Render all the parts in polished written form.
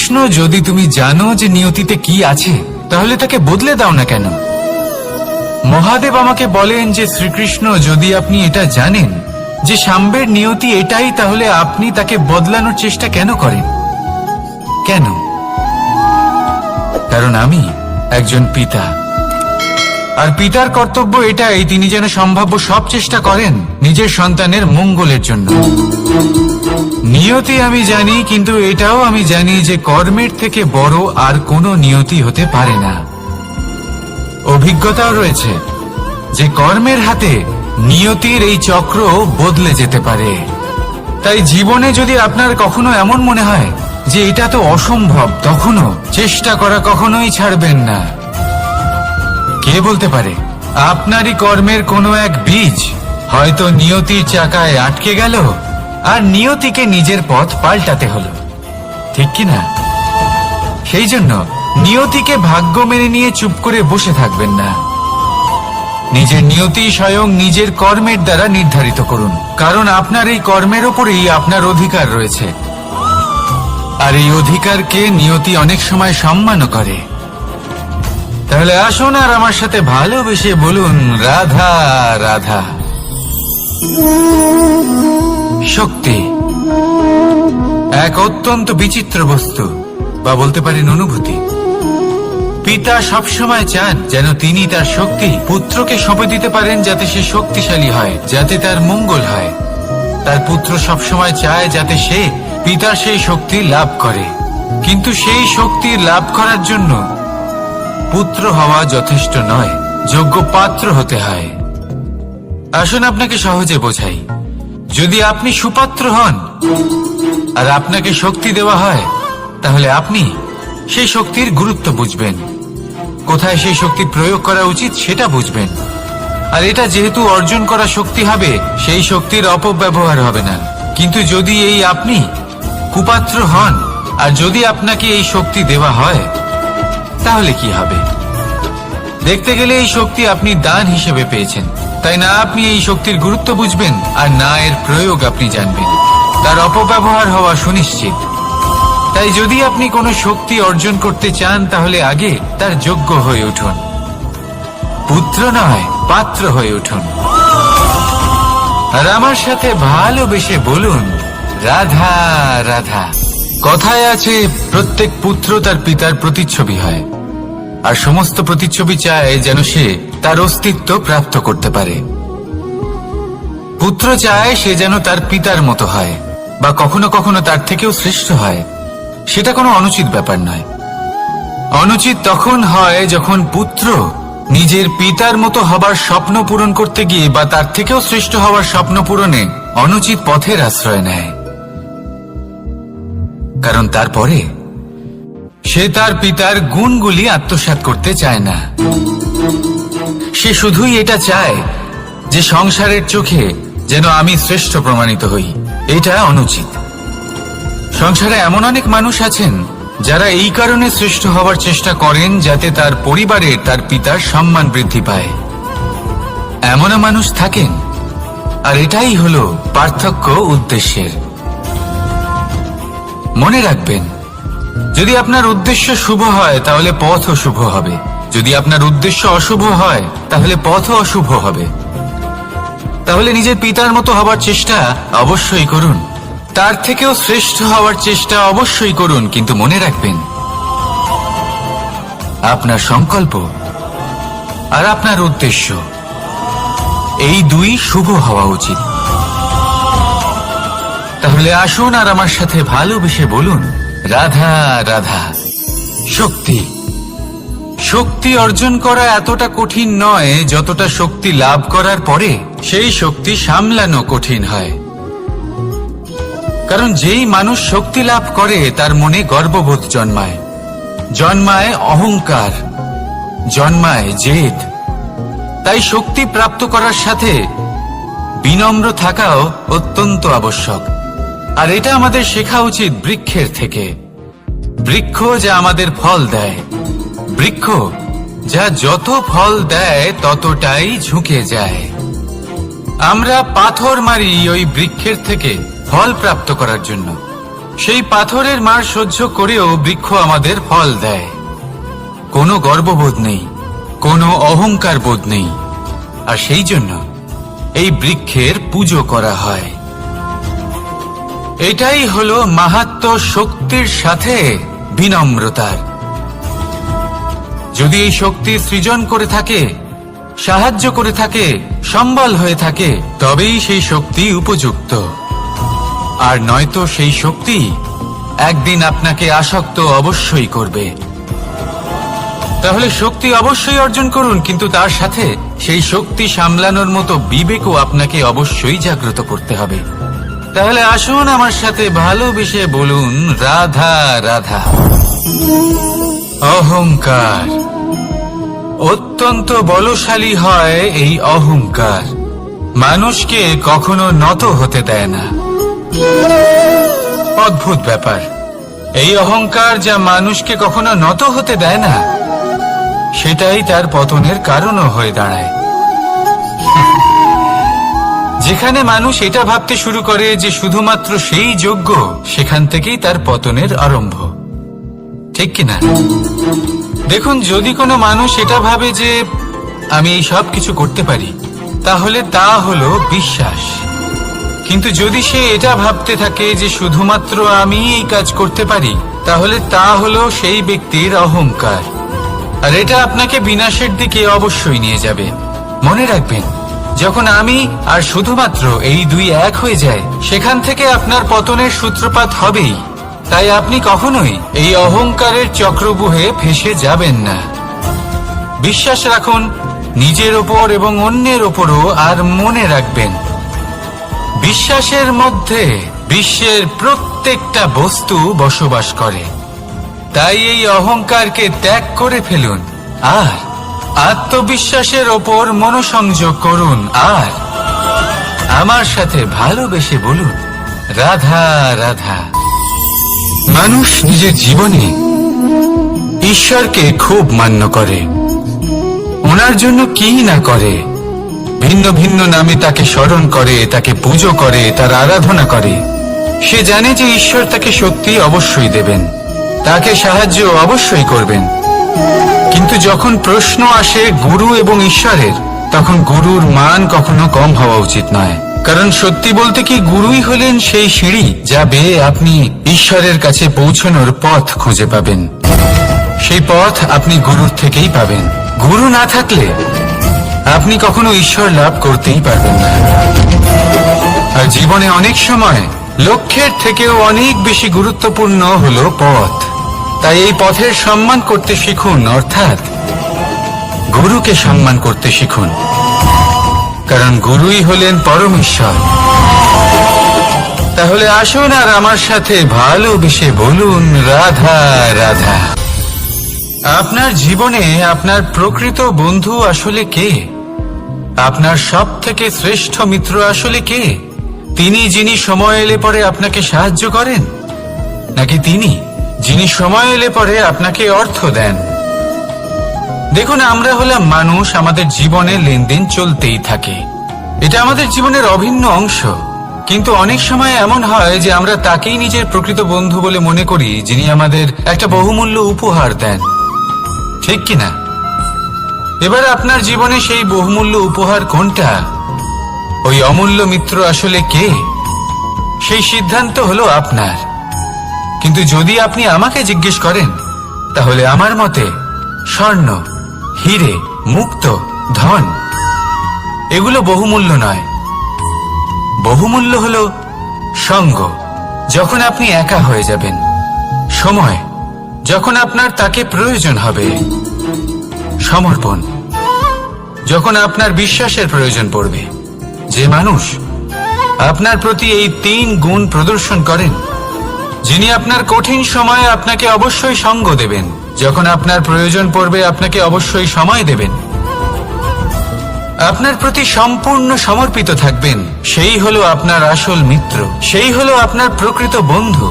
শ্রীকৃষ্ণ, যদি তুমি জানো যে নিয়তিতে কি আছে, তাহলে তাকে বদলে দাও না কেন? মহাদেব আমাকে বলেন যে শ্রীকৃষ্ণ, যদি আপনি এটা জানেন যে সাম্বের নিয়তি এটাই, তাহলে আপনি তাকে বদলানোর চেষ্টা কেন করেন? কেন? কারণ আমি একজন পিতা, আর পিতার কর্তব্য এটাই, তিনি যেন সম্ভাব্য সব চেষ্টা করেন নিজের সন্তানের মঙ্গলের জন্য। নিয়তি আমি জানি, কিন্তু এটাও আমি জানি যে কর্মের থেকে বড় আর কোনো নিয়তি হতে পারে না। অভিজ্ঞতাও রয়েছে যে কর্মের হাতে নিয়তির এই চক্র বদলে যেতে পারে। তাই জীবনে যদি আপনার কখনো এমন মনে হয় যে এটা তো অসম্ভব, তখনও চেষ্টা করা কখনোই ছাড়বেন না। কে বলতে পারে আপনারই কর্মের কোনো এক বীজ হয়তো নিয়তির চাকায় আটকে গেল, আর নিয়তিকে নিজের পথ পাল্টাতে হলো, ঠিক কিনা? সেই জন্য নিয়তিকে ভাগ্য মেনে নিয়ে চুপ করে বসে থাকবেন না। নিজের নিয়তি স্বয়ং নিজের কর্মের দ্বারা নির্ধারিত করুন, কারণ আপনার এই কর্মের ওপরেই আপনার অধিকার রয়েছে, আর এই অধিকারকে নিয়তি অনেক সময় সম্মানও করে। তাহলে আসুন আর আমার সাথে ভালোবেসে বলুন, রাধা রাধা। শক্তি এক অত্যন্ত বিচিত্র বস্তু, বা বলতে পারেন অনুভূতি। পিতা সবসময় চান যেন তিনি তার শক্তি পুত্রকে সঁপে দিতে পারেন, যাতে সে শক্তিশালী হয়, যাতে তার মঙ্গল হয়। তার পুত্র সবসময় চায় যাতে সে পিতার সেই শক্তি লাভ করে, কিন্তু সেই শক্তি লাভ করার জন্য পুত্র হওয়া যথেষ্ট নয়, যোগ্য পাত্র হতে হয়। আসুন আপনাকে সহজে বোঝাই। যদি আপনি সুপাত্র হন আর আপনাকে শক্তি দেওয়া হয়, তাহলে আপনি সেই শক্তির গুরুত্ব বুঝবেন, কোথায় সেই শক্তি প্রয়োগ করা উচিত সেটা বুঝবেন। আর এটা যেহেতু অর্জন করা শক্তি হবে, সেই শক্তির অপব্যবহার হবে না। কিন্তু যদি এই আপনি কুপাত্র হন আর যদি আপনাকে এই শক্তি দেওয়া হয়, তাহলে কি হবে? দেখতে গেলে এই শক্তি আপনি দান হিসেবে পেয়েছেন, তাই না আপনি এই শক্তির গুরুত্ব বুঝবেন, আর না এর প্রয়োগ আপনি জানবেন। তার অপব্যবহার হওয়া সুনিশ্চিত। তাই যদি আপনি কোনো শক্তি অর্জন করতে চান, তাহলে আগে তার যোগ্য হয়ে উঠুন। পুত্র নয়, পাত্র হয়ে উঠুন। আর আমার সাথে ভালোবেসে বলুন, রাধা রাধা। কথায় আছে, প্রত্যেক পুত্র তার পিতার প্রতিচ্ছবি হয়, আর সমস্ত প্রতিচ্ছবি চায় যেন সে তার অস্তিত্ব প্রাপ্ত করতে পারে। পুত্র চায় সে যেন তার পিতার মতো হয়, বা কখনো কখনো তার থেকেও শ্রেষ্ঠ হয়। সেটা কোনো অনুচিত ব্যাপার নয়। অনুচিত তখন হয় যখন পুত্র নিজের পিতার মতো হবার স্বপ্ন পূরণ করতে গিয়ে বা তার থেকেও শ্রেষ্ঠ হওয়ার স্বপ্ন পূরণে অনুচিত পথের আশ্রয় নেয়। কারণ তারপরে সে তার পিতার গুণগুলি আত্মসাৎ করতে চায় না। সে শুধুই এটা চায় যে সংসারের চোখে যেন আমি শ্রেষ্ঠ প্রমাণিত হই। এটা অনুচিত। সংসারে এমন অনেক মানুষ আছেন যারা এই কারণে শ্রেষ্ঠ হওয়ার চেষ্টা করেন যাতে তার পরিবারে তার পিতার সম্মান বৃদ্ধি পায়। এমনও মানুষ থাকেন, আর এটাই হলো পার্থক্য উদ্দেশ্যের। মনে রাখবেন, যদি আপনার উদ্দেশ্য শুভ হয় তাহলে পথও শুভ হবে, যদি আপনার উদ্দেশ্য অশুভ হয় তাহলে পথও অশুভ হবে। তাহলে নিজের পিতার মতো হবার চেষ্টা অবশ্যই করুন, তার থেকেও শ্রেষ্ঠ হওয়ার চেষ্টা অবশ্যই করুন, কিন্তু মনে রাখবেন আপনার সংকল্প আর আপনার উদ্দেশ্য এই দুই শুভ হওয়া উচিত। তাহলে আসুন আর আমার সাথে ভালোবেসে বলুন, রাধা রাধা। শক্তি শক্তি অর্জন করা এতটা কঠিন নয় যতটা শক্তি লাভ করার পরে সেই শক্তি সামলানো কঠিন হয়। কারণ যেই মানুষ শক্তি লাভ করে তার মনে গর্ববোধ জন্মায়, জন্মায় অহংকার, জন্মায় জেদ। তাই শক্তি প্রাপ্ত করার সাথে বিনম্র থাকাও অত্যন্ত আবশ্যক। আর এটা আমাদের শেখা উচিত বৃক্ষের থেকে। বৃক্ষ যা আমাদের ফল দেয়, বৃক্ষ যা যত ফল দেয় ততটাই ঝুঁকে যায়। আমরা পাথর মারি ওই বৃক্ষের থেকে ফল প্রাপ্ত করার জন্য, সেই পাথরের মার সহ্য করেও বৃক্ষ আমাদের ফল দেয়। কোনো গর্ববোধ নেই, কোনো অহংকার বোধ নেই, আর সেই জন্য এই বৃক্ষের পুজো করা হয়। এটাই হলো মাহাত্ম্য শক্তির সাথে বিনম্রতার। যদি এই শক্তি সৃজন করে থাকে, সাহায্য করে থাকে, সম্বল হয়ে থাকে, তবেই সেই শক্তি উপযুক্ত। আর নয়তো সেই শক্তি একদিন আপনাকে আসক্ত অবশ্যই করবে। তাহলে শক্তি অবশ্যই অর্জন করুন, কিন্তু তার সাথে সেই শক্তি সামলানোর মতো বিবেকও আপনাকে অবশ্যই জাগ্রত করতে হবে। তাহলে আসুন আমার সাথে ভালোবেসে বলুন, রাধা রাধা। অহংকার অত্যন্ত বলশালী হয়। এই অহংকার মানুষকে কখনো নত হতে দেয় না। অদ্ভুত ব্যাপার, এই অহংকার যা মানুষকে কখনো নত হতে দেয় না, সেটাই তার পতনের কারণও হয়ে দাঁড়ায়। যেখানে মানুষ এটা ভাবতে শুরু করে যে শুধুমাত্র সেই যোগ্য, সেখান থেকেই তার পতনের আরম্ভ। ঠিক কিনা? দেখুন, যদি কোনো মানুষ এটা ভাবে যে আমি এই সব কিছু করতে পারি, তাহলে তা হলো বিশ্বাস। কিন্তু যদি সে এটা ভাবতে থাকে যে শুধুমাত্র আমি এই কাজ করতে পারি, তাহলে তা হলো সেই ব্যক্তির অহংকার। আর এটা আপনাকে বিনাশের দিকে অবশ্যই নিয়ে যাবে। মনে রাখবেন, যখন আমি আর শুধুমাত্র এই দুই এক হয়ে যায়, সেখান থেকে আপনার পতনের সূত্রপাত হবেই। তাই আপনি কখনোই এই অহংকারের চক্রব্যূহে ফেঁসে যাবেন না। বিশ্বাস রাখুন নিজের ওপর এবং অন্যের ওপরও। আর মনে রাখবেন, বিশ্বাসের মধ্যে বিশ্বের প্রত্যেকটা বস্তু বসবাস করে। তাই এই অহংকারকে ত্যাগ করে ফেলুন আর আত্মবিশ্বাসের ওপর মনোসংযোগ করুন। আর আমার সাথে ভালোবেসে বলুন, রাধা রাধা। মানুষ নিজের জীবনে ঈশ্বরকে খুব মান্য করে। ওনার জন্য কি না করে, ভিন্ন ভিন্ন নামে তাকে স্মরণ করে, তাকে পুজো করে, তার আরাধনা করে। সে জানে যে ঈশ্বর তাকে শক্তি অবশ্যই দেবেন, তাকে সাহায্য অবশ্যই করবেন। কিন্তু যখন প্রশ্ন আসে গুরু এবং ঈশ্বরের, তখন গুরুর মান কখনো কম হওয়া উচিত নয়। কারণ সত্যি বলতে কি, গুরুই হলেন সেই সিঁড়ি যা বেয়ে আপনি ঈশ্বরের কাছে পৌঁছানোর পথ খুঁজে পাবেন। সেই পথ আপনি গুরুর থেকেই পাবেন। গুরু না থাকলে আপনি কখনো ঈশ্বর লাভ করতেই পারবেন না। আর জীবনে অনেক সময় লক্ষ্যের থেকেও অনেক বেশি গুরুত্বপূর্ণ হলো পথ। তাই এই পথের সম্মান করতে শিখুন, অর্থাৎ গুরুকে সম্মান করতে শিখুন। কারণ গুরুই হলেন পরমেশ্বর। তাহলে আসুন আর আমার সাথে ভালোবেসে বলুন, রাধা রাধা। আপনার জীবনে আপনার প্রকৃত বন্ধু আসলে কে? আপনার সব থেকে শ্রেষ্ঠ মিত্র আসলে কে? তিনি যিনি সময় এলে পরে আপনাকে সাহায্য করেন, নাকি তিনি যিনি সময় এলে পরে আপনাকে অর্থ দেন? দেখুন, আমরা হলাম মানুষ, আমাদের জীবনে লেনদেন চলতেই থাকে। এটা আমাদের জীবনের অভিন্ন অংশ। কিন্তু অনেক সময় এমন হয় যে আমরা তাকেই নিজের প্রকৃত বন্ধু বলে মনে করি, যিনি আমাদের একটা বহুমূল্য উপহার দেন। ঠিক কিনা? এবার আপনার জীবনে সেই বহুমূল্য উপহার কোনটা, ওই অমূল্য মিত্র আসলে কে, সেই সিদ্ধান্ত হলো আপনার। কিন্তু যদি আপনি আমাকে জিজ্ঞেস করেন, তাহলে আমার মতে স্বর্ণ, হিরে, মুক্ত, ধন এগুলো বহুমূল্য নয়। বহুমূল্য হলো সঙ্গ, যখন আপনি একা হয়ে যাবেন, সময়, যখন আপনার তাকে প্রয়োজন হবে, সমর্পণ, যখন আপনার বিশ্বাসের প্রয়োজন পড়বে। যে মানুষ আপনার প্রতি এই 3 গুণ প্রদর্শন করেন, যিনি আপনার কঠিন সময়ে আপনাকে অবশ্যই সঙ্গ দেবেন, যখন আপনার প্রয়োজন পড়বে আপনাকে অবশ্যই সময় দেবেন, আপনার প্রতি সম্পূর্ণ সমর্পিত থাকবেন, সেই হলো আপনার আসল মিত্র, সেই হলো আপনার প্রকৃত বন্ধু।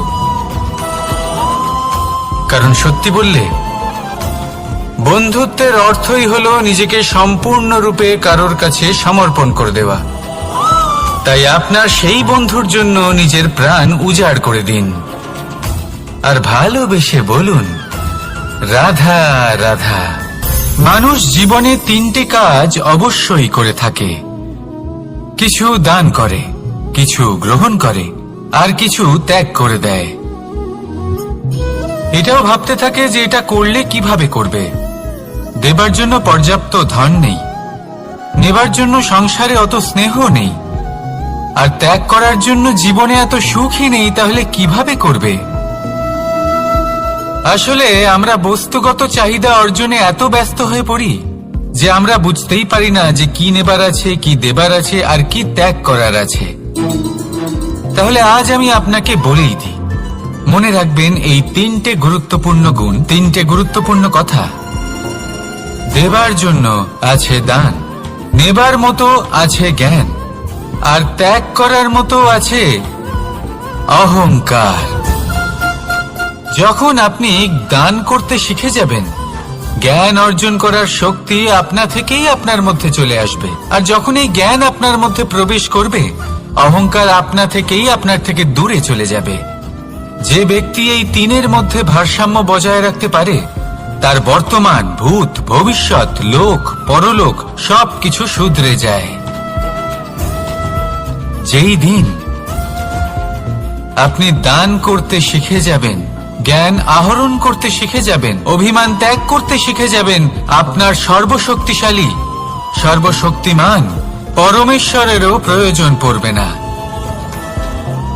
কারণ সত্যি বললে, বন্ধুত্বের অর্থই হলো নিজেকে সম্পূর্ণরূপে কারোর কাছে সমর্পণ করে দেওয়া। তাই আপনার সেই বন্ধুর জন্য নিজের প্রাণ উজাড় করে দিন। আর ভালোবেসে বলুন, রাধা রাধা। মানুষ জীবনে তিনটে কাজ অবশ্যই করে থাকে, কিছু দান করে, কিছু গ্রহণ করে, আর কিছু ত্যাগ করে দেয়। এটাও ভাবতে থাকে যে এটা করলে কিভাবে করবে। দেবার জন্য পর্যাপ্ত ধন নেই, নেবার জন্য সংসারে অত স্নেহ নেই, আর ত্যাগ করার জন্য জীবনে এত সুখই নেই, তাহলে কিভাবে করবে? আসলে আমরা বস্তুগত চাহিদা অর্জনে এত ব্যস্ত হয়ে পড়ি যে আমরা বুঝতেই পারি না যে কি নেবার আছে, কি দেবার আছে, আর কি ত্যাগ করার আছে। তাহলে আজ আমি আপনাকে বলেই দিই, মনে রাখবেন এই তিনটে গুরুত্বপূর্ণ গুণ, তিনটে গুরুত্বপূর্ণ কথা। দেবার জন্য আছে দান, নেবার মতো আছে জ্ঞান, আর ত্যাগ করার মতো আছে অহংকার। যখন আপনি দান করতে শিখে যাবেন, জ্ঞান অর্জন করার শক্তি আপনা থেকেই আপনার মধ্যে চলে আসবে। আর যখন এই জ্ঞান আপনার মধ্যে প্রবেশ করবে, অহংকার আপনা থেকেই আপনার থেকে দূরে চলে যাবে। যে ব্যক্তি এই তিনের মধ্যে ভারসাম্য বজায় রাখতে পারে, তার বর্তমান, ভূত, ভবিষ্যৎ, লোক, পরলোক সবকিছু শুধরে যায়। যেই দিন আপনি দান করতে শিখে যাবেন, জ্ঞান আহরণ করতে শিখে যাবেন, অভিমান ত্যাগ করতে শিখে যাবেন, আপনার সর্বশক্তিশালী, সর্বশক্তিমান পরমেশ্বরেরও প্রয়োজন পড়বে না।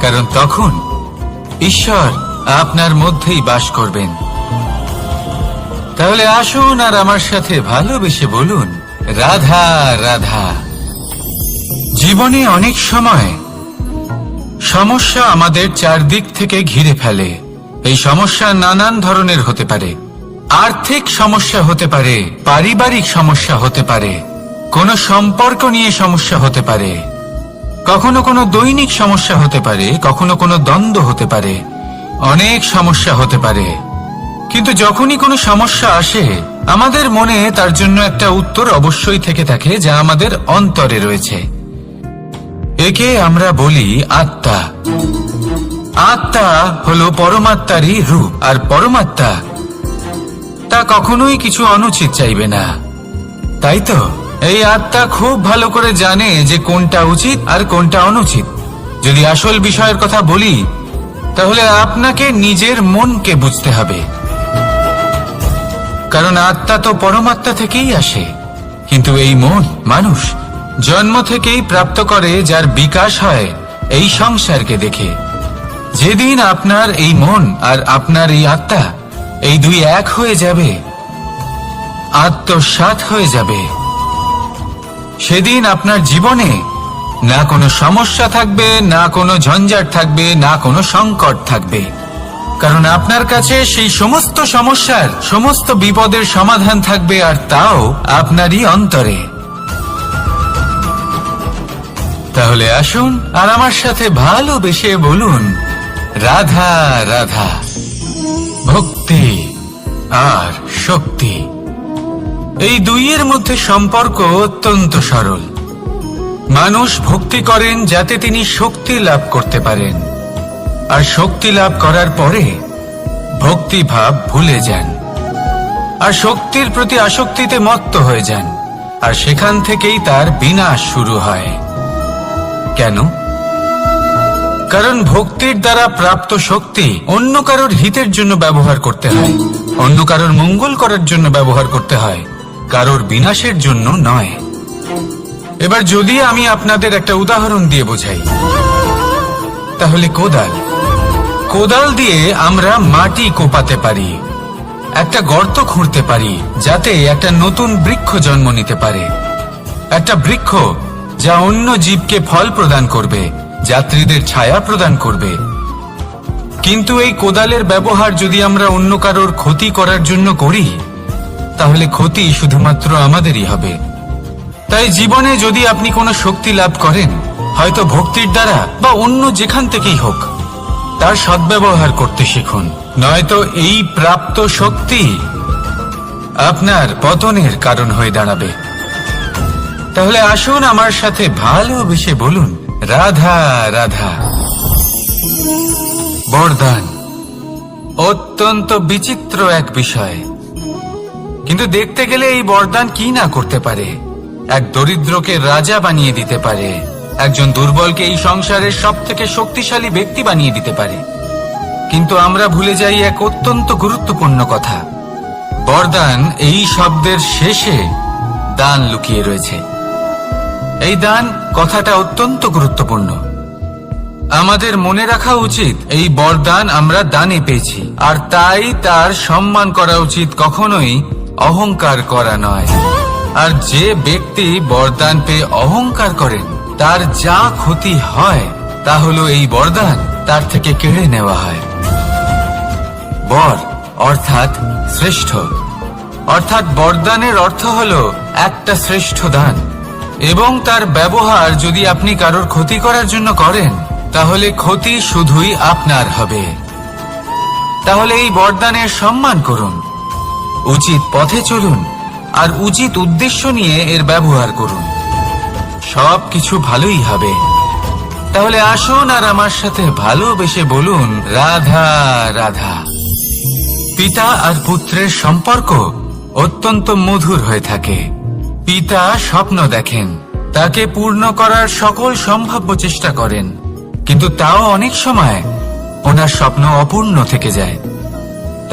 কারণ তখন ঈশ্বর আপনার মধ্যেই বাস করবেন। তাহলে আসুন আর আমার সাথে ভালোবেসে বলুন, রাধা রাধা। জীবনে অনেক সময় সমস্যা আমাদের চারদিক থেকে ঘিরে ফেলে। এই সমস্যা নানান ধরনের হতে পারে। আর্থিক সমস্যা হতে পারে, পারিবারিক সমস্যা হতে পারে, কোনো সম্পর্ক নিয়ে সমস্যা হতে পারে, কখনো কোনো দৈনিক সমস্যা হতে পারে, কখনো কোনো দ্বন্দ্ব হতে পারে, অনেক সমস্যা হতে পারে। কিন্তু যখনই কোনো সমস্যা আসে, আমাদের মনে তার জন্য একটা উত্তর অবশ্যই থেকে থাকে, যা আমাদের অন্তরে রয়েছে। একে আমরা বলি আত্মা। আত্মা হলো পরমাত্মারই রূপ, আর পরমাত্মা তা কখনোই কিছু অনুচিত চাইবে না, তাই তো? এই আত্মা খুব ভালো করে জানে যে কোনটা উচিত আর কোনটা অনুচিত। যদি আসল বিষয়ের কথা বলি, তাহলে আপনাকে নিজের মনকে বুঝতে হবে। কারণ আত্মা তো পরমাত্মা থেকেই আসে, কিন্তু এই মন মানুষ জন্ম থেকেই প্রাপ্ত করে, যার বিকাশ হয় এই সংসারকে দেখে। যেদিন আপনার এই মন আর আপনার এই আত্মা, এই দুই এক হয়ে যাবে, আত্মসাৎ হয়ে যাবে, সেদিন আপনার জীবনে না কোনো সমস্যা থাকবে, না কোনো ঝঞ্ঝাট থাকবে, না কোনো সংকট থাকবে। কারণ আপনার কাছে সেই সমস্ত সমস্যার, সমস্ত বিপদের সমাধান থাকবে, আর তাও আপনারই অন্তরে। তাহলে আসুন আর আমার সাথে ভালোবেসে বলুন, রাধা রাধা। ভক্তি আর শক্তি, এই দুইয়ের মধ্যে সম্পর্ক অত্যন্ত সরল। মানুষ ভক্তি করেন যাতে তিনি শক্তি লাভ করতে পারেন, আর শক্তি লাভ করার পরে ভক্তি ভাব ভুলে যান, আর শক্তির প্রতি আসক্তিতে মত্ত হয়ে যান, আর সেখান থেকেই তার বিনাশ শুরু হয়। কেন? কারণ ভক্তির দ্বারা প্রাপ্ত শক্তি অন্য কারোর হিতের জন্য ব্যবহার করতে হয়, অন্য কারোর মঙ্গল করার জন্য ব্যবহার করতে হয়, কারোর বিনাশের জন্য নয়। এবার যদি আমি আপনাদের একটা উদাহরণ দিয়ে বোঝাই, তাহলে কোদাল দিয়ে আমরা মাটি কোপাতে পারি, একটা গর্ত খুঁড়তে পারি, যাতে একটা নতুন বৃক্ষ জন্ম নিতে পারে। একটা বৃক্ষ যা অন্য জীবকে ফল প্রদান করবে, যাত্রীদের ছায়া প্রদান করবে। কিন্তু এই কোদালের ব্যবহার যদি আমরা অন্য কারোর ক্ষতি করার জন্য করি, তাহলে ক্ষতি শুধুমাত্র আমাদেরই হবে। তাই জীবনে যদি আপনি কোনো শক্তি লাভ করেন, হয়তো ভক্তির দ্বারা বা অন্য যেখান থেকেই হোক, তার সদ্ব্যবহার করতে শিখুন, নয়তো এই প্রাপ্ত শক্তি আপনার পতনের কারণ হয়ে দাঁড়াবে। তাহলে আসুন আমার সাথে ভালোবেসে বলুন, রাধা রাধা। বরদান, অত্যন্ত বিচিত্র এক বিষয়। কিন্তু দেখতে গেলে এই বরদান কি না করতে পারে। এক দরিদ্রকে রাজা বানিয়ে দিতে পারে, একজন দুর্বলকে এই সংসারের সব থেকে শক্তিশালী ব্যক্তি বানিয়ে দিতে পারে। কিন্তু আমরা ভুলে যাই এক অত্যন্ত গুরুত্বপূর্ণ কথা। বরদান এই শব্দের শেষে দান লুকিয়ে রয়েছে। এই দান কথাটা অত্যন্ত গুরুত্বপূর্ণ। আমাদের মনে রাখা উচিত এই বরদান আমরা দানে পেয়েছি, আর তাই তার সম্মান করা উচিত, কখনোই অহংকার করা নয়। আর যে ব্যক্তি বরদান পেয়ে অহংকার করেন তার যা ক্ষতি হয় তা হলো এই বরদান তার থেকে কেড়ে নেওয়া হয়। বর অর্থাৎ শ্রেষ্ঠ, অর্থাৎ বরদানের অর্থ হলো একটা শ্রেষ্ঠ দান, এবং তার ব্যবহার যদি আপনি কারোর ক্ষতি করার জন্য করেন তাহলে ক্ষতি শুধুই আপনার হবে। তাহলে এই বরদানের সম্মান করুন, উচিত পথে চলুন, আর উচিত উদ্দেশ্য নিয়ে এর ব্যবহার করুন। সবকিছু ভালোই হবে। তাহলে আসুন আর আমার সাথে ভালোবেসে বলুন, রাধা রাধা। পিতা আর পুত্রের সম্পর্ক অত্যন্ত মধুর হয়ে থাকে। পিতা স্বপ্ন দেখেন, তাকে পূর্ণ করার সকল সম্ভাব্য চেষ্টা করেন, কিন্তু তাও অনেক সময় ওনার স্বপ্ন অপূর্ণ থেকে যায়।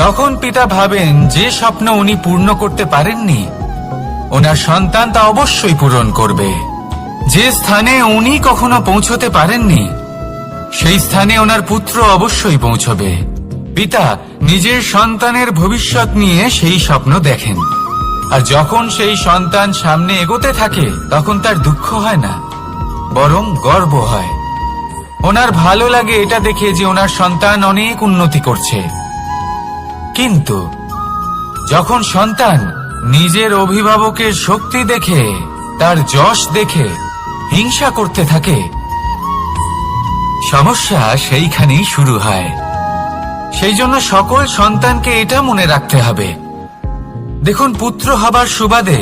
তখন পিতা ভাবেন যে স্বপ্ন উনি পূর্ণ করতে পারেননি ওনার সন্তান তা অবশ্যই পূরণ করবে। যে স্থানে উনি কখনো পৌঁছতে পারেননি সেই স্থানে ওনার পুত্র অবশ্যই পৌঁছবে। পিতা নিজের সন্তানের ভবিষ্যৎ নিয়ে সেই স্বপ্ন দেখেন, আর যখন সেই সন্তান সামনে এগোতে থাকে তখন তার দুঃখ হয় না, বরং গর্ব হয়। ওনার ভালো লাগে এটা দেখে যে ওনার সন্তান অনেক উন্নতি করছে। কিন্তু যখন সন্তান নিজের অভিভাবকের শক্তি দেখে, তার যশ দেখে হিংসা করতে থাকে, সমস্যা সেইখানেই শুরু হয়। সেই জন্য সকল সন্তানকে এটা মনে রাখতে হবে, দেখুন, পুত্র হবার সুবাদে,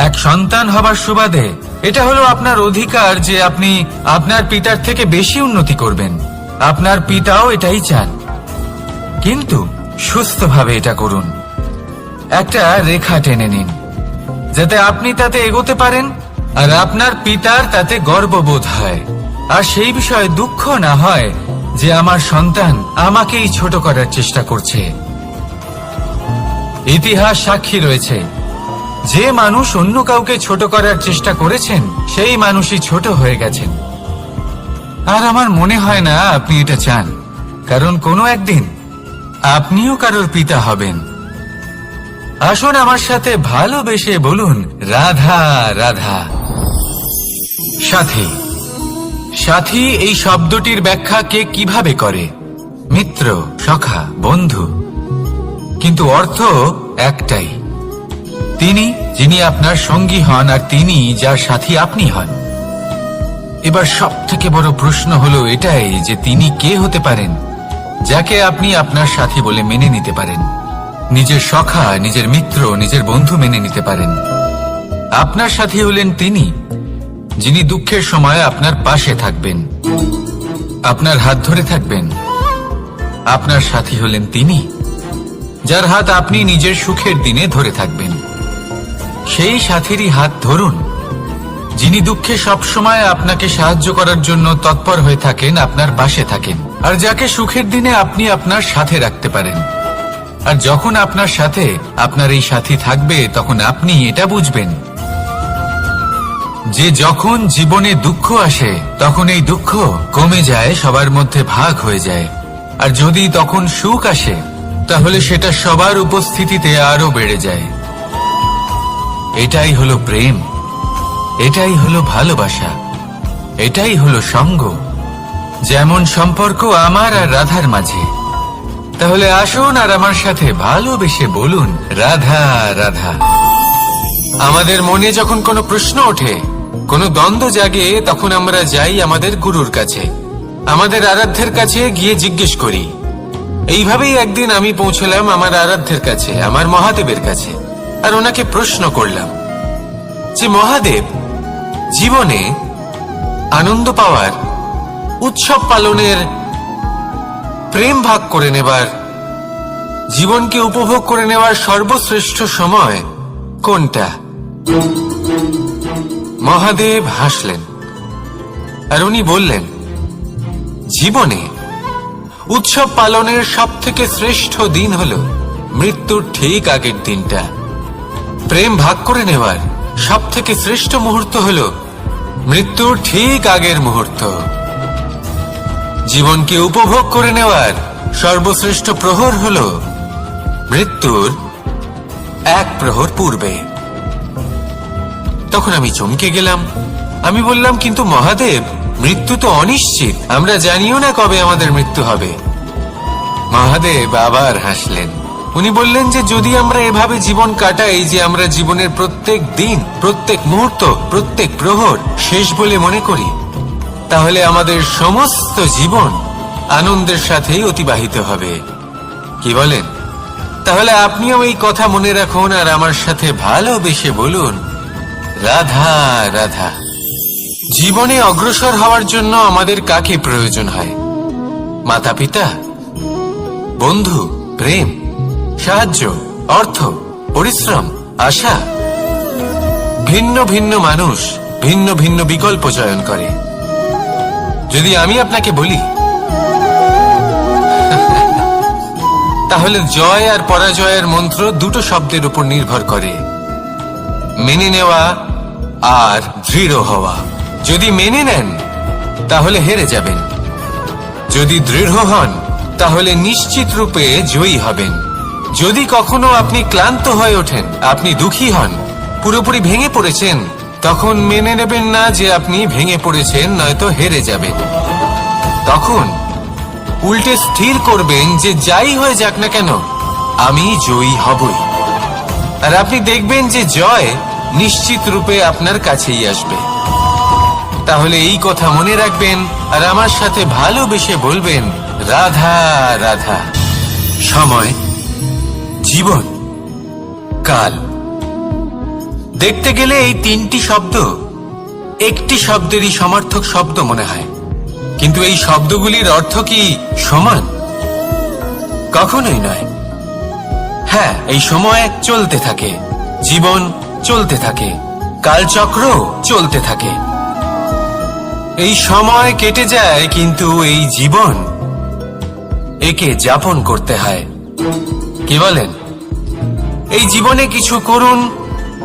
এক সন্তান হবার সুবাদে এটা হলো আপনার অধিকার যে আপনি আপনার পিতার থেকে বেশি উন্নতি করবেন। আপনার পিতাও এটাই চান, কিন্তু সুস্থভাবে এটা করুন। একটা রেখা টেনে নিন যাতে আপনি তাতে এগোতে পারেন আর আপনার পিতার তাতে গর্ববোধ হয়, আর সেই বিষয়ে দুঃখ না হয় যে আমার সন্তান আমাকেই ছোট করার চেষ্টা করছে। ইতিহাস সাক্ষী রয়েছে, যে মানুষ অন্য কাউকে ছোট করার চেষ্টা করেছেন সেই মানুষই ছোট হয়ে গেছেন। আর আমার মনে হয় না আপনি এটা চান, কারণ কোনো একদিন আপনিও কারোর পিতা হবেন। আসুন আমার সাথে ভালোবেসে বলুন, রাধা রাধা। সাথী। সাথী এই শব্দটির ব্যাখ্যা কে কিভাবে করে? মিত্র, সখা, বন্ধু। কিন্তু অর্থ একটাই, তিনি যিনি আপনার সঙ্গী হন আর তিনি যার সাথী আপনি হন। এবার সব থেকে বড় প্রশ্ন হলো এটাই যে তিনি কে হতে পারেন যাকে আপনি আপনার সাথী বলে মেনে নিতে পারেন, নিজের সখা, নিজের মিত্র, নিজের বন্ধু মেনে নিতে পারেন। আপনার সাথী হলেন তিনি যিনি দুঃখের সময় আপনার পাশে থাকবেন, আপনার হাত ধরে থাকবেন। আপনার সাথী হলেন তিনি যার হাত আপনি নিজের সুখের দিনে ধরে থাকবেন। সেই সাথীরই হাত ধরুন যিনি দুঃখে সবসময় আপনাকে সাহায্য করার জন্য তৎপর হয়ে থাকেন, আপনার পাশে থাকেন, আর যাকে সুখের দিনে আপনি আপনার সাথে রাখতে পারেন। আর যখন আপনার সাথে আপনার এই সাথী থাকবে তখন আপনি এটা বুঝবেন যে যখন জীবনে দুঃখ আসে তখন এই দুঃখ কমে যায়, সবার মধ্যে ভাগ হয়ে যায়। আর যদি তখন সুখ আসে তাহলে সেটা সবার উপস্থিতিতে আরো বেড়ে যায়। এটাই হলো প্রেম, এটাই হলো ভালোবাসা, এটাই হলো সঙ্গ, যেমন সম্পর্ক আমার আর রাধার মাঝে। তাহলে আসুন আর আমার সাথে ভালোবেসে বলুন, রাধা রাধা। আমাদের মনে যখন কোনো প্রশ্ন ওঠে, কোনো দ্বন্দ্ব জাগে, তখন আমরা যাই আমাদের গুরুর কাছে, আমাদের আরাধ্যের কাছে গিয়ে জিজ্ঞেস করি। এইভাবেই একদিন আমি পৌঁছলাম আমার আরাধ্যের কাছে, আমার মহাদেবের কাছে, আর ওনাকে প্রশ্ন করলাম যে মহাদেব, জীবনে আনন্দ পাওয়ার, উৎসব পালনের, প্রেম ভাগ করে নেবার জীবনকে উপভোগ করে নেওয়ার সর্বশ্রেষ্ঠ সময় কোনটা? মহাদেব হাসলেন আর উনি বললেন, জীবনে উৎসব পালনের সবথেকে শ্রেষ্ঠ দিন হল মৃত্যুর ঠিক আগের দিনটা। প্রেম ভাগ করে নেওয়ার সবথেকে শ্রেষ্ঠ মুহূর্ত হল মৃত্যুর ঠিক আগের মুহূর্ত। জীবনকে উপভোগ করে নেওয়ার সর্বশ্রেষ্ঠ প্রহর হল মৃত্যুর এক প্রহর পূর্বে। তখন আমি চমকে গেলাম। আমি বললাম, কিন্তু মহাদেব, মৃত্যু তো অনিশ্চিত, আমরা জানিও না কবে আমাদের মৃত্যু হবে। মহাদেব আবার হাসলেন। উনি বললেন যে যদি আমরা এভাবে জীবন কাটাই যে আমরা জীবনের প্রত্যেক দিন, প্রত্যেক মুহূর্ত, প্রত্যেক প্রহর শেষ বলে মনে করি, তাহলে আমাদের সমস্ত জীবন আনন্দের সাথেই অতিবাহিত হবে। কি বলেন? তাহলে আপনিও এই কথা মনে রাখুন আর আমার সাথে ভালোবেসে বলুন, রাধা রাধা। জীবনে অগ্রসর হওয়ার জন্য আমাদের কাকে প্রয়োজন হয়? মাতা পিতা, বন্ধু, প্রেম, সাহায্য, অর্থ, পরিশ্রম, আশা। ভিন্ন ভিন্ন মানুষ ভিন্ন ভিন্ন বিকল্প চয়ন করে। যদি আমি আপনাকে বলি, তাহলে জয় আর পরাজয়ের মন্ত্র দুটো শব্দের উপর নির্ভর করে, মেনে নেওয়া আর দৃঢ় হওয়া। যদি মেনে নেন তাহলে হেরে যাবেন, যদি দৃঢ় হন তাহলে নিশ্চিত রূপে জয়ী হবেন। যদি কখনো আপনি ক্লান্ত হয়ে ওঠেন, আপনি দুঃখী হন, পুরোপুরি ভেঙে পড়েছেন, তখন মেনে নেবেন না যে আপনি ভেঙে পড়েছেন, নয়তো হেরে যাবেন। তখন উল্টে স্থির করবেন যে যাই হয়ে যাক না কেন, আমি জয়ী হবই। আর আপনি দেখবেন যে জয় নিশ্চিত রূপে আপনার কাছেই আসবে। তাহলে এই কথা মনে রাখবেন আর আমার সাথে ভালোবেসে বলবেন, রাধা রাধা। সময়, জীবন, কাল। দেখতে গেলে এই তিনটি শব্দ একটি শব্দেরই সমার্থক শব্দ মনে হয়, কিন্তু এই শব্দগুলির অর্থ কি সমান? কখনোই নয়। হ্যাঁ, এই সময় চলতে থাকে, জীবন চলতে থাকে, কালচক্র চলতে থাকে। এই সময় কেটে যায়, কিন্তু এই জীবন, একে যাপন করতে হয়। কি বলেন? এই জীবনে কিছু করুন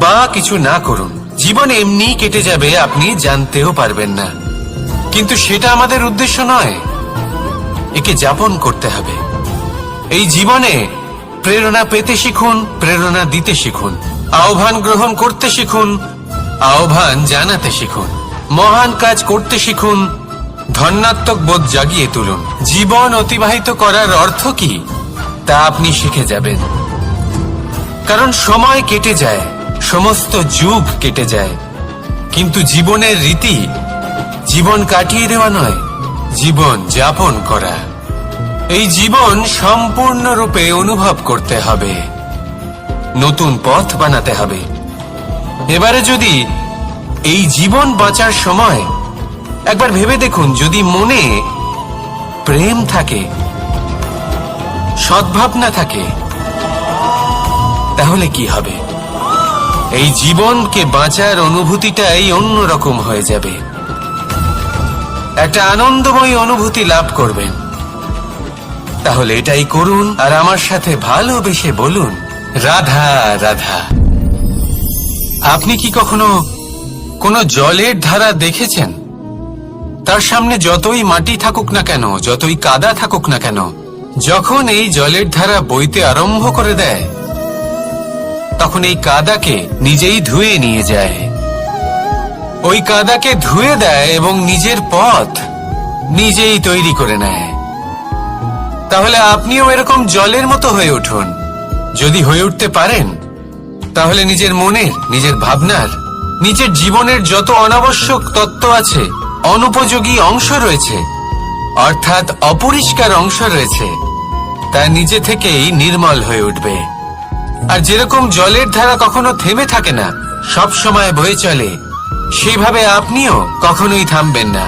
বা কিছু না করুন, জীবন এমনি কেটে যাবে, আপনি জানতেও পারবেন না। কিন্তু সেটা আমাদের উদ্দেশ্য নয়, একে যাপন করতে হবে। এই জীবনে প্রেরণা পেতে শিখুন, প্রেরণা দিতে শিখুন, আহ্বান গ্রহণ করতে শিখুন, আহ্বান জানাতে শিখুন, মহান কাজ করতে শিখুন, ধন্যাত্মক বোধ জাগিয়ে তুলুন। জীবন অতিবাহিত করার অর্থ কি তা আপনি শিখে যাবেন। কারণ সময় কেটে যায়, সমস্ত যুগ কেটে যায়, কিন্তু জীবনের রীতি জীবন কাটিয়ে দেওয়া নয়, জীবন যাপন করা। এই জীবন সম্পূর্ণরূপে অনুভব করতে হবে, নতুন পথ বানাতে হবে। এবারে যদি এই জীবন বাঁচার সময় একবার ভেবে দেখুন, যদি মনে প্রেম থাকে, সদ্ভাবনা থাকে, তাহলে কি হবে? এই জীবনকে বাঁচার অনুভূতিটাই অন্যরকম হয়ে যাবে, একটা আনন্দময় অনুভূতি লাভ করবেন। তাহলে এটাই করুন আর আমার সাথে ভালোবেসে বলুন, রাধা রাধা। আপনি কি কখনো কোনো জলের ধারা দেখেছেন? তার সামনে যতই মাটি থাকুক না কেন, যতই কাদা থাকুক না কেন, যখন এই জলের ধারা বইতে আরম্ভ করে দেয়, তখন এই কাদাকে নিজেই ধুয়ে নিয়ে যায়। ওই কাদাকে ধুয়ে দেয় এবং নিজের পথ নিজেই তৈরি করে নেয়। তাহলে আপনিও এরকম জলের মতো হয়ে উঠুন। যদি হয়ে উঠতে পারেন, তাহলে নিজের মনের, নিজের ভাবনার, নিজের জীবনের যত অনাবশ্যক তত্ত্ব আছে, অনুপযোগী অংশ রয়েছে, অর্থাৎ অপরিষ্কার অংশ রয়েছে, তা নিজে থেকেই নির্মল হয়ে উঠবে। আর যেরকম জলের ধারা কখনো থেমে থাকে না, সব সময় বয়ে চলে, সেইভাবে আপনিও কখনোই থামবেন না,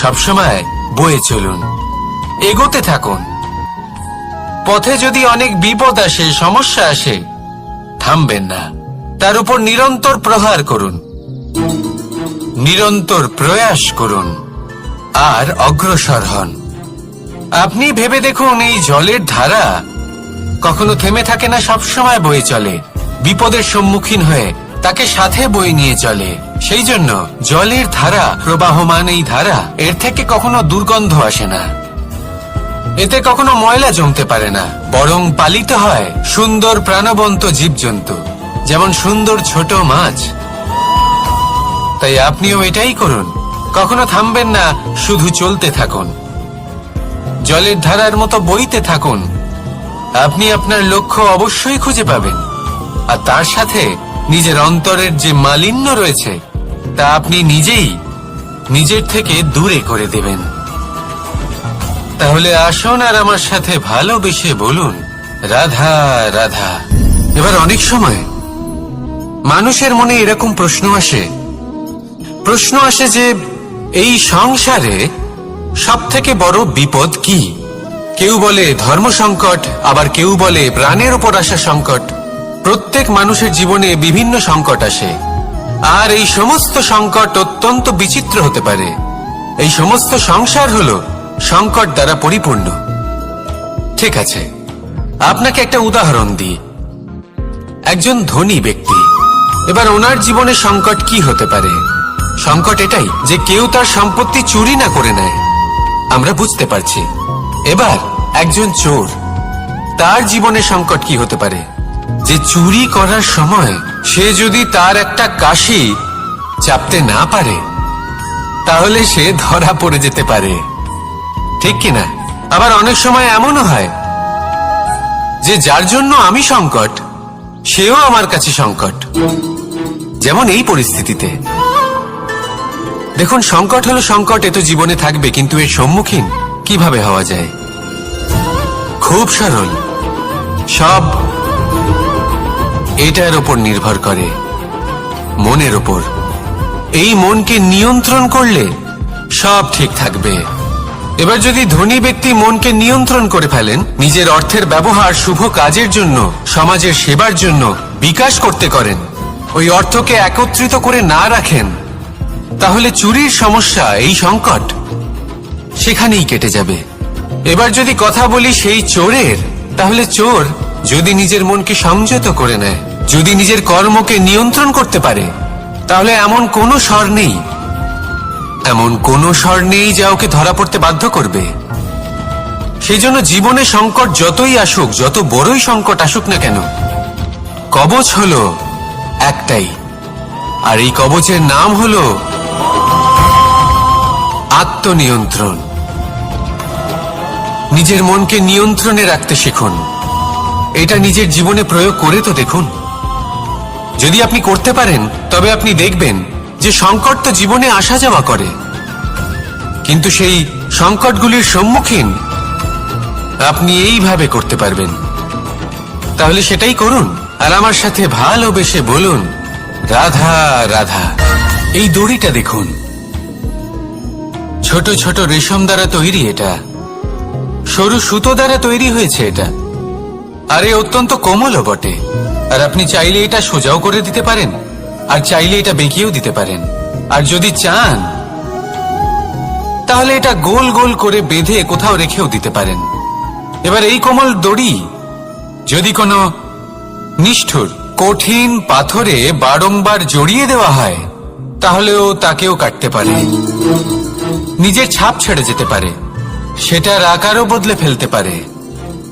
সবসময় বয়ে চলুন, এগোতে থাকুন। পথে যদি অনেক বিপদ আসে, সমস্যা আসে, থামবেন না, তার উপর নিরন্তর প্রহার করুন, নিরন্তর প্রয়াস করুন আর অগ্রসর হন। আপনি ভেবে দেখুন, এই জলের ধারা কখনো থেমে থাকে না, সবসময় বয়ে চলে, বিপদের সম্মুখীন হয়ে তাকে সাথে বয়ে নিয়ে চলে। সেই জন্য জলের ধারা, প্রবাহমান এই ধারা, এর থেকে কখনো দুর্গন্ধ আসে না, এতে কখনো ময়লা জমতে পারে না, বরং পালিত হয় সুন্দর প্রাণবন্ত জীবজন্তু, যেমন সুন্দর ছোট মাছ। তাই আপনিও এটাই করুন, কখনো থামবেন না, শুধু চলতে থাকুন, জলের ধারার মতো বইতে থাকুন। আপনি আপনার লক্ষ্য অবশ্যই খুঁজে পাবেন, আর তার সাথে নিজের অন্তরের যে মালিন্য রয়েছে তা আপনি নিজেই নিজের থেকে দূরে করে দেবেন। তাহলে আসুন আর আমার সাথে ভালোবেসে বলুন, রাধা রাধা। এবার অনেক সময় মানুষের মনে এরকম প্রশ্ন আসে যে এই সংসারে সব থেকে বড় বিপদ কি? কেউ বলে ধর্ম সংকট, আবার কেউ বলে প্রাণের উপর আসা সংকট। প্রত্যেক মানুষের জীবনে বিভিন্ন সংকট আসে, আর এই সমস্ত সংকট অত্যন্ত বিচিত্র হতে পারে। এই সমস্ত সংসার হলো সংকট দ্বারা পরিপূর্ণ। ঠিক আছে, আপনাকে একটা উদাহরণ দিই। একজন ধনী ব্যক্তি, এবার ওনার জীবনে সংকট কি হতে পারে? সংকট এটাই যে কেউ তার সম্পত্তি চুরি না করে নেয়, আমরা বুঝতে পারছি। এবার একজন চোর, তার জীবনে সংকট কি হতে পারে? যে চুরি করার সময় সে যদি তার একটা কাশি চাপতে না পারে, তাহলে সে ধরা পড়ে যেতে পারে, ঠিক কিনা? আবার অনেক সময় এমনও হয় যে যার জন্য আমি সংকট, সেও আমার কাছে সংকট। যেমন এই পরিস্থিতিতে দেখুন, সংকট হলো সংকট, এ তো জীবনে থাকবে, কিন্তু এর সম্মুখীন কিভাবে হওয়া যায়? খুব সরল, সব এটার উপর নির্ভর করে, মনের উপর। এই মনকে নিয়ন্ত্রণ করলে সব ঠিক থাকবে। এবার যদি ধনী ব্যক্তি মনকে নিয়ন্ত্রণ করে ফেলেন, নিজের অর্থের ব্যবহার শুভ কাজের জন্য, সমাজের সেবার জন্য বিকাশ করতে করেন, ওই অর্থকে একত্রিত করে না রাখেন, তাহলে চুরির সমস্যা, এই সংকট সেখানেই কেটে যাবে। এবার যদি কথা বলি সেই চোরের, তাহলে চোর যদি নিজের মনকে সংযত করে নেয়, যদি নিজের কর্মকে নিয়ন্ত্রণ করতে পারে, তাহলে এমন কোনো স্বর নেই, এমন কোনো স্বর নেই যা ওকে ধরা পড়তে বাধ্য করবে। সেই জন্য জীবনে সংকট যতই আসুক, যত বড়ই সংকট আসুক না কেন, কবচ হলো একটাই, আর এই কবচের নাম হলো আত্মনিয়ন্ত্রণ। নিজের মনকে নিয়ন্ত্রণে রাখতে শিখুন। এটা নিজের জীবনে প্রয়োগ করে তো দেখুন। যদি আপনি করতে পারেন, তবে আপনি দেখবেন যে সংকট তো জীবনে আসা যাওয়া করে, কিন্তু সেই সংকটগুলির সম্মুখীন আপনি এইভাবে করতে পারবেন। তাহলে সেটাই করুন, আর আমার সাথে ভালোবেসে বলুন, রাধা রাধা। এই দড়িটা দেখুন, ছোট ছোট রেশম দ্বারা তৈরি, এটা সরু সুতো দ্বারা তৈরি হয়েছে এটা, আর এ অত্যন্ত কোমলও বটে। আর আপনি চাইলে এটা সোজাও করে দিতে পারেন, আর চাইলে এটা বেঁকিয়েও দিতে পারেন, আর যদি চান তাহলে এটা গোল গোল করে বেঁধে কোথাও রেখেও দিতে পারেন। এবার এই কোমল দড়ি যদি কোনো নিষ্ঠুর কঠিন পাথরে বারংবার জড়িয়ে দেওয়া হয়, তাহলেও তাকেও কাটতে পারে, নিজের ছাপ ছেড়ে যেতে পারে, সেটার আকারও বদলে ফেলতে পারে।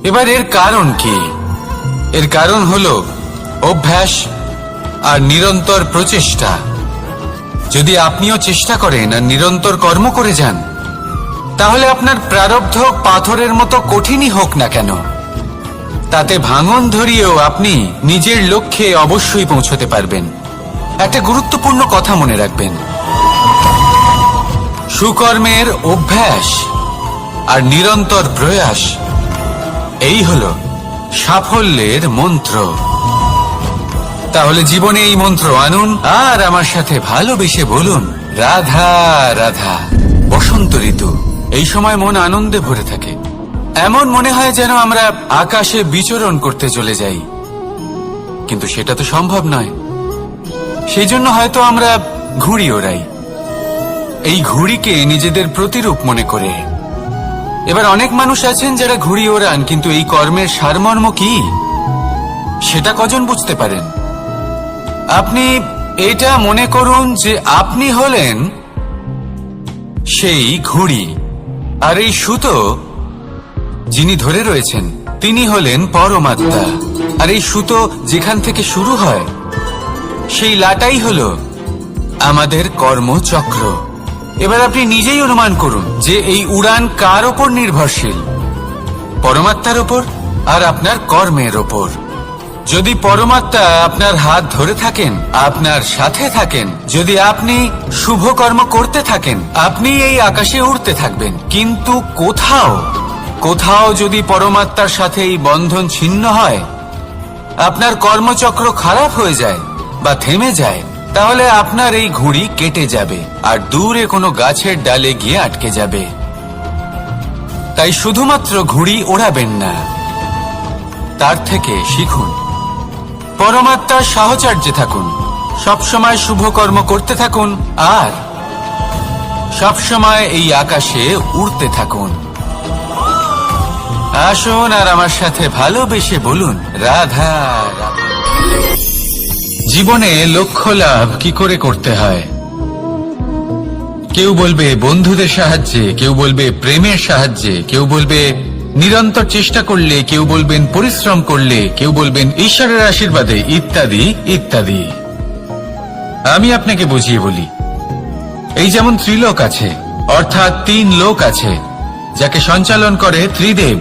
এবার এর কারণ কি? এর কারণ হলো অভ্যাস আর নিরন্তর প্রচেষ্টা। যদি আপনিও চেষ্টা করেন আর নিরন্তর কর্ম করে যান, তাহলে আপনার প্রারব্ধ পাথরের মতো কঠিনই হোক না কেন, তাতে ভাঙন ধরিয়েও আপনি নিজের লক্ষ্যে অবশ্যই পৌঁছতে পারবেন। একটা গুরুত্বপূর্ণ কথা মনে রাখবেন, সুকর্মের অভ্যাস আর নিরন্তর প্রয়াস, এই হলো সাফল্যের মন্ত্র। তাহলে জীবনে এই মন্ত্র আনুন, আর আমার সাথে ভালোবেসে বলুন, রাধা রাধা। বসন্ত ঋতু, এই সময় মন আনন্দে ভরে থাকে, এমন মনে হয় যেন আমরা আকাশে বিচরণ করতে চলে যাই, কিন্তু সেটা তো সম্ভব নয়। সেই জন্য হয়তো আমরা ঘুড়ি ওড়াই, এই ঘুড়িকে নিজেদের প্রতিরূপ মনে করে। এবার অনেক মানুষ আছেন যারা ঘুড়ি ওড়ান, কিন্তু এই কর্মের সারমর্ম কি সেটা কজন বুঝতে পারেন? আপনি এটা মনে করুন যে আপনি হলেন সেই ঘুড়ি, আর এই সুতো যিনি ধরে রয়েছেন তিনি হলেন পরমাত্মা। আর এই সুতো যেখান থেকে শুরু হয় সেই লাটাই হলো আমাদের কর্মচক্র। এবার আপনি নিজেই অনুমান করুন যে এই উড়ান কার ওপর নির্ভরশীল, পরমাত্মার ওপর আর আপনার কর্মের ওপর। যদি পরমাত্মা আপনার হাত ধরে থাকেন, আপনার সাথে থাকেন, যদি আপনি শুভ কর্ম করতে থাকেন, আপনি এই আকাশে উড়তে থাকবেন। কিন্তু কোথাও যদি পরমাত্মার সাথে এই বন্ধন ছিন্ন হয়, আপনার কর্মচক্র খারাপ হয়ে যায় বা থেমে যায়, তাহলে আপনার এই ঘুড়ি কেটে যাবে আর দূরে কোনো গাছের ডালে গিয়ে আটকে যাবে। তাই শুধুমাত্র ঘুড়ি ওড়াবেন না, তার থেকে শিখুন, পরমাত্মার সাহচর্যে থাকুন, সবসময় শুভ কর্ম করতে থাকুন আর সবসময় এই আকাশে উড়তে থাকুন। আসুন আর আমার সাথে ভালোবেসে বলুন, রাধা রাধা। জীবনে লক্ষ্য লাভ কি করে করতে হয়? কেউ বলবে বন্ধুদের সাহায্যে, কেউ বলবে প্রেমের সাহায্যে, কেউ বলবে নিরন্তর চেষ্টা করলে, কেউ বলবেন পরিশ্রম করলে, কেউ বলবেন ঈশ্বরের আশীর্বাদে, ইত্যাদি ইত্যাদি। আমি আপনাকে বুঝিয়ে বলি, এই যেমন ত্রিলোক আছে, অর্থাৎ 3 লোক আছে, যাকে সঞ্চালন করে ত্রিদেব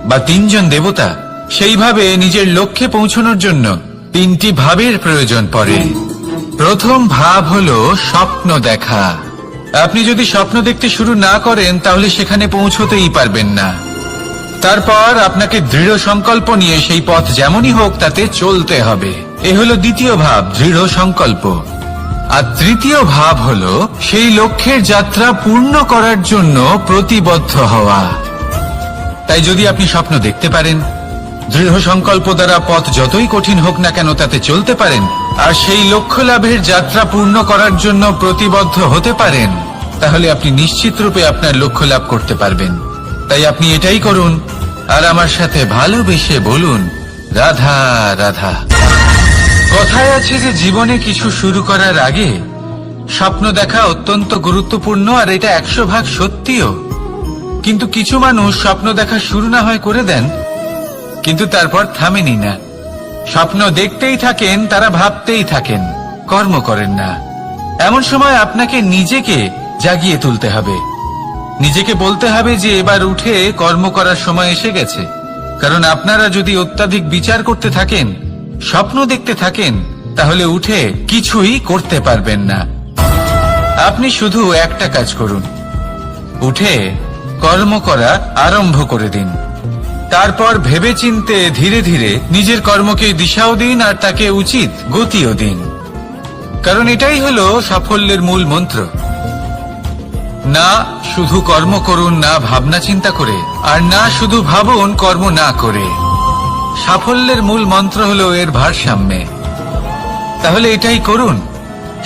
বা 3 জন দেবতা, সেইভাবে নিজের লক্ষ্যে পৌঁছানোর জন্য 3টি ভাবের প্রয়োজন পড়ে। প্রথম ভাব হলো স্বপ্ন দেখা। আপনি যদি স্বপ্ন দেখতে শুরু না করেন তাহলে সেখানে পৌঁছতেই পারবেন না। তারপর আপনাকে দৃঢ় সংকল্প নিয়ে সেই পথ যেমনই হোক তাতে চলতে হবে। এ হলো দ্বিতীয় ভাব, দৃঢ় সংকল্প। আর তৃতীয় ভাব হলো সেই লক্ষ্যের যাত্রা পূর্ণ করার জন্য প্রতিবদ্ধ হওয়া। তাই যদি আপনি স্বপ্ন দেখতে পারেন, দৃঢ় সংকল্প দ্বারা পথ যতই কঠিন হোক না কেন তাতে চলতে পারেন, আর সেই লক্ষ্য লাভের যাত্রা পূর্ণ করার জন্য প্রতিবদ্ধ হতে পারেন, তাহলে আপনি নিশ্চিত রূপে আপনার লক্ষ্য লাভ করতে পারবেন। তাই আপনি এটাই করুন আর আমার সাথে ভালোবেসে বলুন, রাধা রাধা। কথায় আছে যে জীবনে কিছু শুরু করার আগে স্বপ্ন দেখা অত্যন্ত গুরুত্বপূর্ণ, আর এটা 100% সত্যিও। কিন্তু কিছু মানুষ স্বপ্ন দেখা শুরু না হয় করে দেন, কিন্তু তারপর থামেনি না, স্বপ্ন দেখতেই থাকেন, তারা ভাবতেই থাকেন, কর্ম করেন না। এমন সময় আপনাকে নিজেকে জাগিয়ে তুলতে হবে, নিজেকে বলতে হবে যে এবার উঠে কর্ম করার সময় এসে গেছে। কারণ আপনারা যদি অত্যাধিক বিচার করতে থাকেন, স্বপ্ন দেখতে থাকেন, তাহলে উঠে কিছুই করতে পারবেন না। আপনি শুধু একটা কাজ করুন, উঠে কর্ম করা আরম্ভ করে দিন। তারপর ভেবেচিন্তে ধীরে ধীরে নিজের কর্মকে দিশাও দিন আর তাকে উচিত গতিও দিন। কারণ এটাই হলো সাফল্যের মূল মন্ত্র। না শুধু কর্ম করুন না ভাবনা চিন্তা করে, আর না শুধু ভাবুন কর্ম না করে। সাফল্যের মূল মন্ত্র হলো এর ভারসাম্যে। তাহলে এটাই করুন,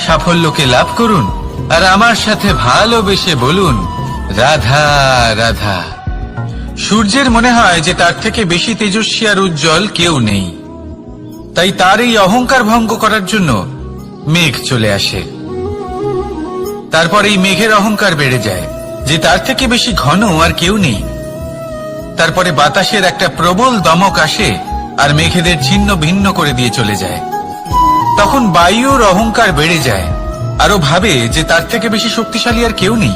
সাফল্যকে লাভ করুন আর আমার সাথে ভালোবেসে বলুন, রাধা রাধা। সূর্যের মনে হয় যে তার থেকে বেশি তেজস্বী আর উজ্জ্বল কেউ নেই, তাই তার এই অহংকার ভঙ্গ করার জন্য মেঘ চলে আসে। তারপর এই মেঘের অহংকার বেড়ে যায় যে তার থেকে বেশি ঘন আর কেউ নেই। তারপরে বাতাসের একটা প্রবল দমক আসে আর মেঘেদের ছিন্ন ভিন্ন করে দিয়ে চলে যায়। তখন বায়ুর অহংকার বেড়ে যায়, আরো ভাবে যে তার থেকে বেশি শক্তিশালী আর কেউ নেই।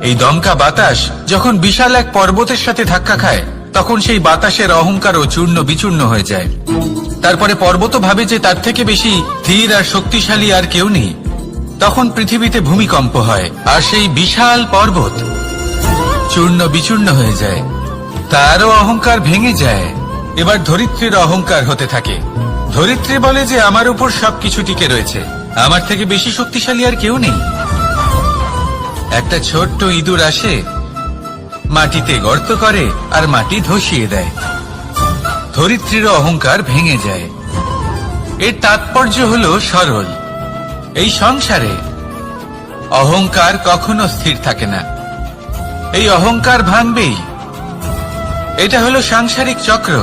এই দমকা বাতাস যখন বিশাল এক পর্বতের সাথে ধাক্কা খায়, তখন সেই বাতাসের অহংকারও চূর্ণ বিচূর্ণ হয়ে যায়। তারপরে পর্বত ভাবে যে তার থেকে বেশি ধীর আর শক্তিশালী আর কেউ নেই। তখন পৃথিবীতে ভূমিকম্প হয় আর সেই বিশাল পর্বত চূর্ণ বিচূর্ণ হয়ে যায়, তারও অহংকার ভেঙে যায়। এবার ধরিত্রীর অহংকার হতে থাকে। ধরিত্রী বলে যে আমার উপর সবকিছু টিকে রয়েছে, আমার থেকে বেশি শক্তিশালী আর কেউ নেই। একটা ছোট্ট ইঁদুর আসে মাটিতে গর্ত করে আর মাটি ধসিয়ে দেয়। ধরিত্রীর অহংকার ভেঙে যায়। এর তাৎপর্য হলো সরল, এই সংসারে অহংকার কখনো স্থির থাকে না, এই অহংকার ভাঙবেই। এটা হলো সাংসারিক চক্র।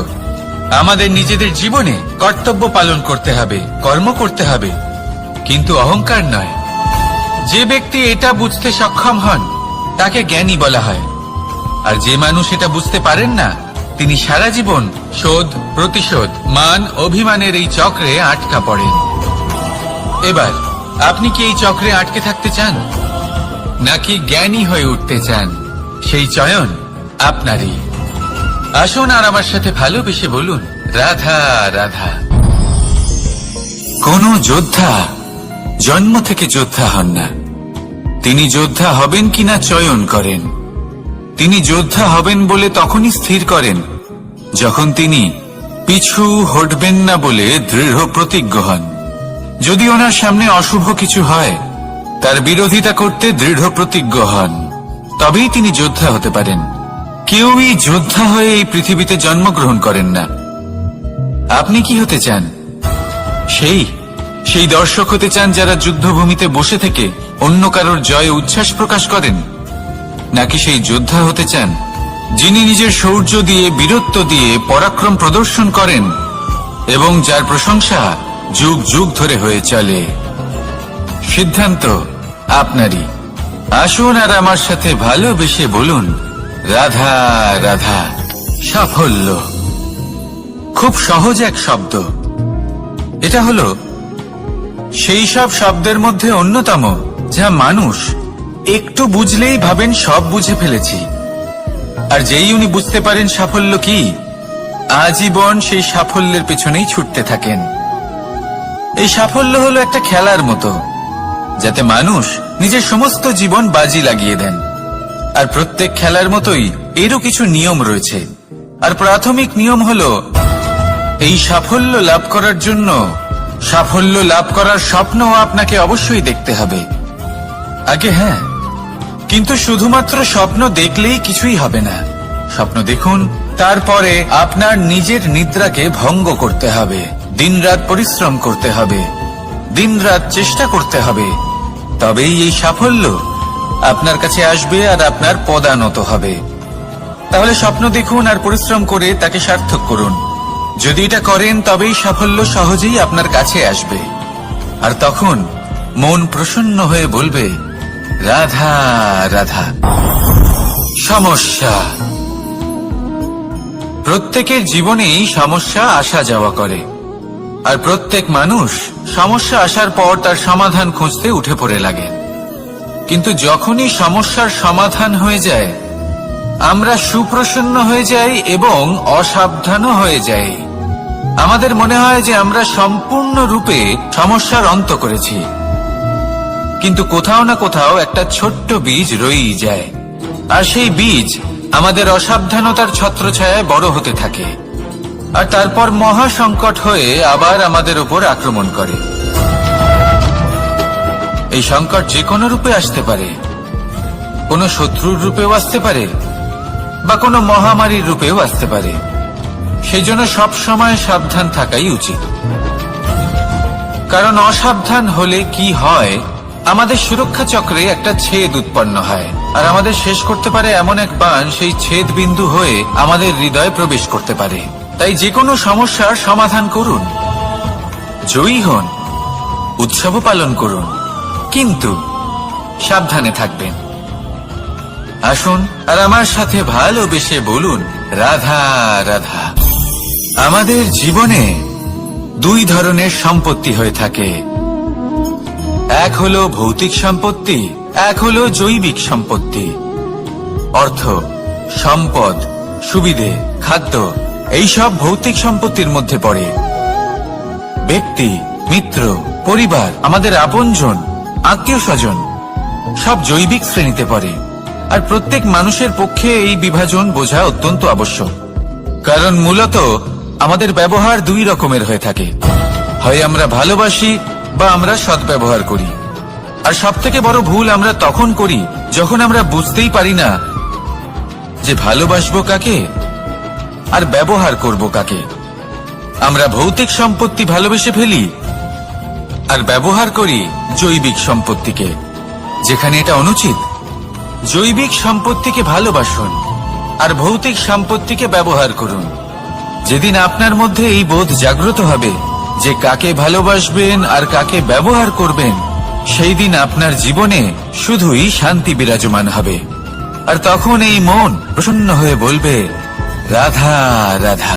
আমাদের নিজেদের জীবনে কর্তব্য পালন করতে হবে, কর্ম করতে হবে, কিন্তু অহংকার নয়। যে ব্যক্তি এটা বুঝতে সক্ষম হন তাকে জ্ঞানী বলা হয়, আর যে মানুষ এটা বুঝতে পারেন না তিনি সারা জীবন শোধ প্রতিশোধ মান অভিমানের এই চক্রে আটকা পড়েন। এবার আপনি কি এই চক্রে আটকে থাকতে চান, নাকি জ্ঞানী হয়ে উঠতে চান? সেই চয়ন আপনারই। আসুন আর আমার সাথে ভালোবেসে বলুন, রাধা রাধা। কোন যোদ্ধা জন্ম থেকে যোদ্ধা হন না, তিনি যোদ্ধা হবেন কিনা চয়ন করেন। তিনি যোদ্ধা হবেন বলে তখনই স্থির করেন যখন তিনি পিছু হটবেন না বলে দৃঢ় প্রতিজ্ঞ হন। যদি ওনার সামনে অশুভ কিছু হয় তার বিরোধিতা করতে দৃঢ় প্রতিজ্ঞ হন, তবেই তিনি যোদ্ধা হতে পারেন। কেউই যোদ্ধা হয়ে এই পৃথিবীতে জন্মগ্রহণ করেন না। আপনি কি হতে চান? সেই দর্শক হতে চান যারা যুদ্ধভূমিতে বসে থেকে অন্য কারোর জয়ে উচ্ছ্বাস প্রকাশ করেন, নাকি সেই যোদ্ধা হতে চান যিনি নিজের শৌর্য দিয়ে বীরত্ব দিয়ে পরাক্রম প্রদর্শন করেন এবং যার প্রশংসা যুগ যুগ ধরে হয়ে চলে? সিদ্ধান্ত আপনারই। আসুন আর আমার সাথে ভালোবেসে বলুন, রাধা রাধা। সাফল্য খুব সহজ এক শব্দ। এটা হলো সেই সব শব্দের মধ্যে অন্যতম যা মানুষ একটু বুঝলেই ভাবেন সব বুঝে ফেলেছি, আর যেই উনি বুঝতে পারেন সাফল্য কি, আজীবন সেই সাফল্যের পেছনেই ছুটতে থাকেন। এই সাফল্য হলো একটা খেলার মতো, যাতে মানুষ নিজের সমস্ত জীবন বাজি লাগিয়ে দেন। আর প্রত্যেক খেলার মতোই এরও কিছু নিয়ম রয়েছে। আর প্রাথমিক নিয়ম হলো এই সাফল্য লাভ করার জন্য সাফল্য লাভ করার স্বপ্ন আপনাকে অবশ্যই দেখতে হবে আগে। হ্যাঁ, কিন্তু শুধুমাত্র স্বপ্ন দেখলেই কিছুই হবে না। স্বপ্ন দেখুন, তারপরে আপনার নিজের নিদ্রাকে ভঙ্গ করতে হবে, দিনরাত পরিশ্রম করতে হবে, দিনরাত চেষ্টা করতে হবে, তবেই এই সাফল্য আপনার কাছে আসবে আর আপনার পদানত হবে। তাহলে স্বপ্ন দেখুন আর পরিশ্রম করে তাকে সার্থক করুন। যদি এটা করেন তবেই সাফল্য সহজেই আপনার কাছে আসবে। আর তখন মন প্রসন্ন হয়ে বলবে, রাধা রাধা। সমস্যা, প্রত্যেকের জীবনেই সমস্যা আসা যাওয়া করে, আর প্রত্যেক মানুষ সমস্যা আসার পর তার সমাধান খুঁজতে উঠে পড়ে লাগে। কিন্তু যখনই সমস্যার সমাধান হয়ে যায় আমরা সুপ্রসন্ন হয়ে যাই এবং অসাবধানও হয়ে যাই। আমাদের মনে হয় যে আমরা সম্পূর্ণরূপে সমস্যার অন্ত করেছি, কিন্তু কোথাও না কোথাও একটা ছোট্ট বীজ রয়েই যায়, আর সেই বীজ আমাদের অসাবধানতার ছত্রছায়ায় বড় হতে থাকে, আর তারপর মহা সংকট হয়ে আবার আমাদের উপর আক্রমণ করে। এই সংকট যে কোনো রূপে আসতে পারে, কোনো শত্রুর রূপেও আসতে পারে, বা কোনো মহামারীর রূপেও আসতে পারে। সেই জন্য সবসময় সাবধান থাকাই উচিত, কারণ অসাবধান হলে কি হয়, আমাদের সুরক্ষা চক্রে একটা ছেদ উৎপন্ন হয়, আর আমাদের শেষ করতে পারে এমন এক বাণ সেই ছেদ বিন্দু হয়ে আমাদের হৃদয়ে প্রবেশ করতে পারে। তাই যে কোনো সমস্যার সমাধান করুন, জয়ী হন, উৎসব পালন করুন, কিন্তু সাবধানে থাকবেন। আসুন আর আমার সাথে ভালোবেসে বলুন, রাধা রাধা। আমাদের জীবনে দুই ধরনের সম্পত্তি হয়ে থাকে, এক হলো ভৌতিক সম্পত্তি, এক হলো জৈবিক সম্পত্তি। অর্থ, সম্পদ, সুবিধে, খাদ্য এইসব ভৌতিক সম্পত্তির মধ্যে পড়ে। ব্যক্তি, মিত্র, পরিবার, আমাদের আপনজন, আত্মীয় স্বজন সব জৈবিক শ্রেণীতে পড়ে। আর প্রত্যেক মানুষের পক্ষে এই বিভাজন বোঝা অত্যন্ত আবশ্যক, কারণ মূলত আমাদের ব্যবহার দুই রকমের হয়ে থাকে, হয় আমরা ভালোবাসি বা আমরা সদ্ব্যবহার করি। আর সবথেকে বড় ভুল আমরা তখন করি যখন আমরা বুঝতেই পারি না যে ভালোবাসবো কাকে আর ব্যবহার করব কাকে। আমরা ভৌতিক সম্পত্তি ভালোবেসে ফেলি আর ব্যবহার করি জৈবিক সম্পত্তিকে, যেখানে এটা অনুচিত। জৈবিক সম্পত্তিকে ভালোবাসুন আর ভৌতিক সম্পত্তিকে ব্যবহার করুন। যেদিন আপনার মধ্যে এই বোধ জাগ্রত হবে যে কাকে ভালোবাসবেন আর কাকে ব্যবহার করবেন, সেই দিন আপনার জীবনে শুধুই শান্তি বিরাজমান হবে। আর তখন এই মন প্রসন্ন হয়ে বলবে, রাধা রাধা।